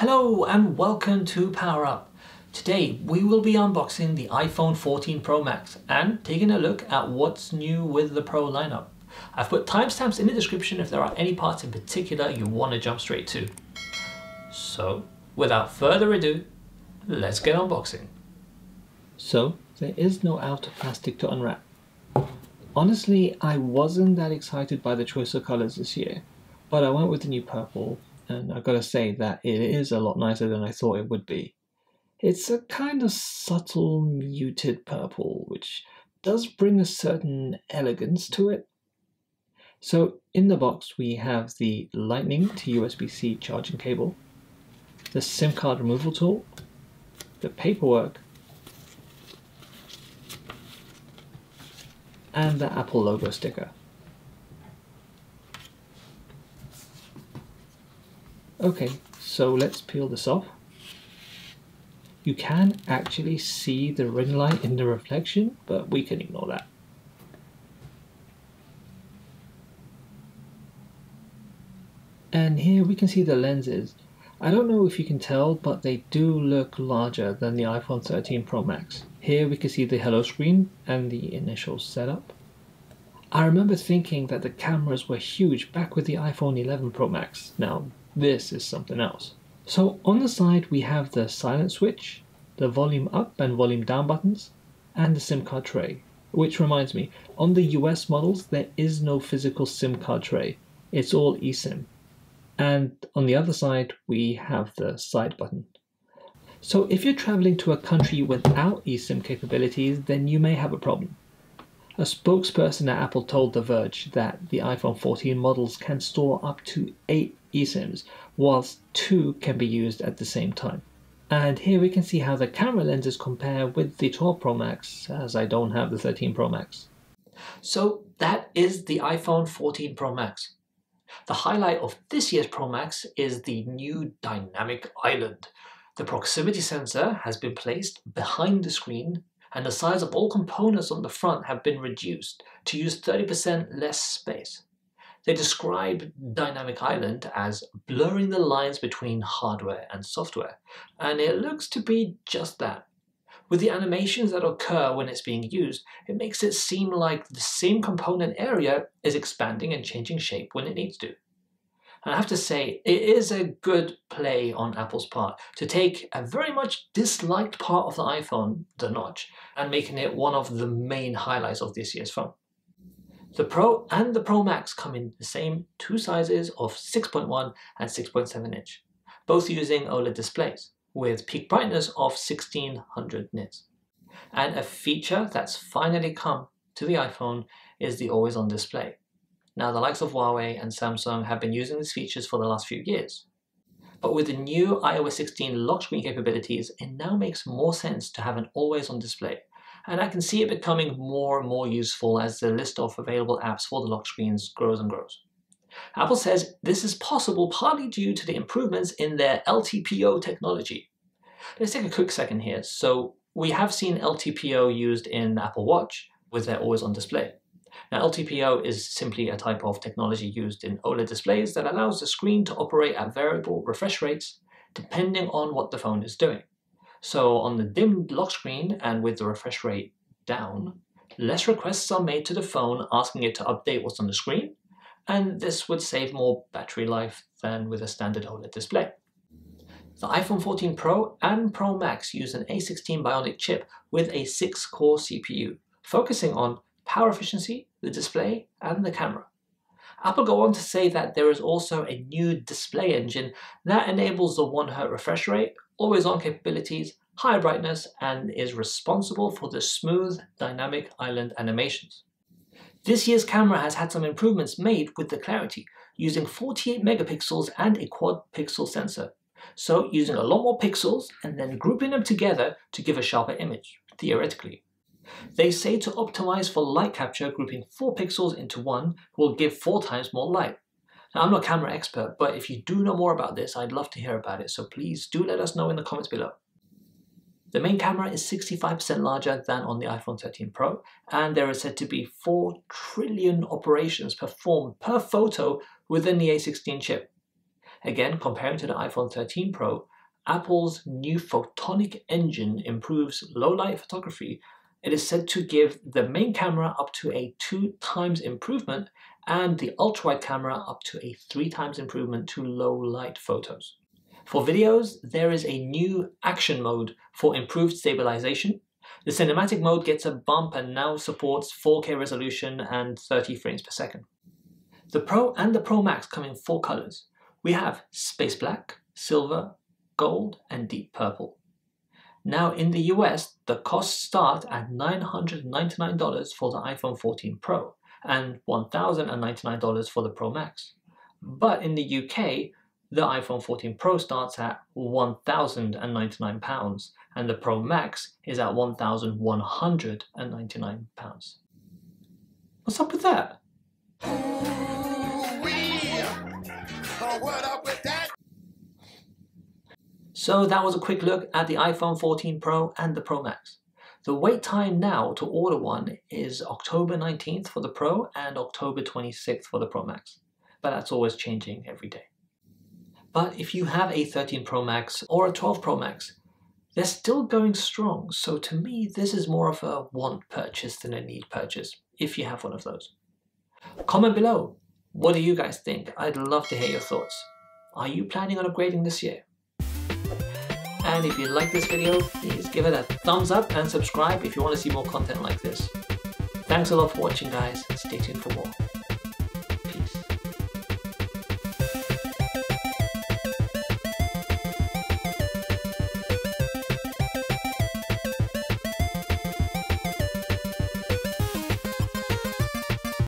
Hello and welcome to Power Up. Today we will be unboxing the iPhone 14 Pro Max and taking a look at what's new with the Pro lineup. I've put timestamps in the description if there are any parts in particular you want to jump straight to. So without further ado, let's get unboxing. So there is no outer plastic to unwrap. Honestly, I wasn't that excited by the choice of colors this year, but I went with the new purple. And I've got to say that it is a lot nicer than I thought it would be. It's a kind of subtle, muted purple, which does bring a certain elegance to it. So in the box we have the Lightning to USB-C charging cable, the SIM card removal tool, the paperwork, and the Apple logo sticker. Okay, so let's peel this off. You can actually see the ring light in the reflection, but we can ignore that. And here we can see the lenses. I don't know if you can tell, but they do look larger than the iPhone 13 Pro Max. Here we can see the hello screen and the initial setup. I remember thinking that the cameras were huge back with the iPhone 11 Pro Max. Now, this is something else. So on the side we have the silent switch, the volume up and volume down buttons, and the SIM card tray. Which reminds me, on the US models there is no physical SIM card tray. It's all eSIM. And on the other side we have the side button. So if you're traveling to a country without eSIM capabilities, then you may have a problem. A spokesperson at Apple told The Verge that the iPhone 14 models can store up to 8 eSIMs, whilst 2 can be used at the same time. And here we can see how the camera lenses compare with the 12 Pro Max, as I don't have the 13 Pro Max. So that is the iPhone 14 Pro Max. The highlight of this year's Pro Max is the new dynamic island. The proximity sensor has been placed behind the screen, and the size of all components on the front have been reduced to use 30% less space. They describe Dynamic Island as blurring the lines between hardware and software, and it looks to be just that. With the animations that occur when it's being used, it makes it seem like the same component area is expanding and changing shape when it needs to. And I have to say, it is a good play on Apple's part to take a very much disliked part of the iPhone, the notch, and making it one of the main highlights of this year's phone. The Pro and the Pro Max come in the same two sizes of 6.1 and 6.7 inch, both using OLED displays, with peak brightness of 1600 nits. And a feature that's finally come to the iPhone is the always-on display. Now, the likes of Huawei and Samsung have been using these features for the last few years. But with the new iOS 16 lock screen capabilities, it now makes more sense to have an always-on display. And I can see it becoming more and more useful as the list of available apps for the lock screens grows and grows. Apple says this is possible partly due to the improvements in their LTPO technology. Let's take a quick second here. So we have seen LTPO used in Apple Watch with their always-on display. Now, LTPO is simply a type of technology used in OLED displays that allows the screen to operate at variable refresh rates depending on what the phone is doing. So on the dimmed lock screen and with the refresh rate down, less requests are made to the phone asking it to update what's on the screen, and this would save more battery life than with a standard OLED display. The iPhone 14 Pro and Pro Max use an A16 Bionic Chip with a 6-core CPU, focusing on power efficiency, the display, and the camera. Apple go on to say that there is also a new display engine that enables the 1 Hz refresh rate, always-on capabilities, higher brightness, and is responsible for the smooth dynamic island animations. This year's camera has had some improvements made with the clarity, using 48 megapixels and a quad-pixel sensor. So using a lot more pixels and then grouping them together to give a sharper image, theoretically. They say to optimize for light capture, grouping 4 pixels into one will give 4 times more light. Now, I'm not a camera expert, but if you do know more about this, I'd love to hear about it, so please do let us know in the comments below. The main camera is 65% larger than on the iPhone 13 Pro, and there is said to be 4 trillion operations performed per photo within the A16 chip. Again, comparing to the iPhone 13 Pro, Apple's new photonic engine improves low-light photography. It is said to give the main camera up to a 2x improvement and the ultra-wide camera up to a 3x improvement to low-light photos. For videos, there is a new action mode for improved stabilization. The cinematic mode gets a bump and now supports 4K resolution and 30 frames per second. The Pro and the Pro Max come in 4 colors. We have space black, silver, gold, and deep purple. Now in the US, the costs start at $999 for the iPhone 14 Pro and $1,099 for the Pro Max. But in the UK, the iPhone 14 Pro starts at £1,099 and the Pro Max is at £1,199. What's up with that? So that was a quick look at the iPhone 14 Pro and the Pro Max. The wait time now to order one is October 19th for the Pro and October 26th for the Pro Max. But that's always changing every day. But if you have a 13 Pro Max or a 12 Pro Max, they're still going strong. So to me, this is more of a want purchase than a need purchase, if you have one of those. Comment below. What do you guys think? I'd love to hear your thoughts. Are you planning on upgrading this year? And if you like this video, please give it a thumbs up and subscribe if you want to see more content like this. Thanks a lot for watching, guys. Stay tuned for more.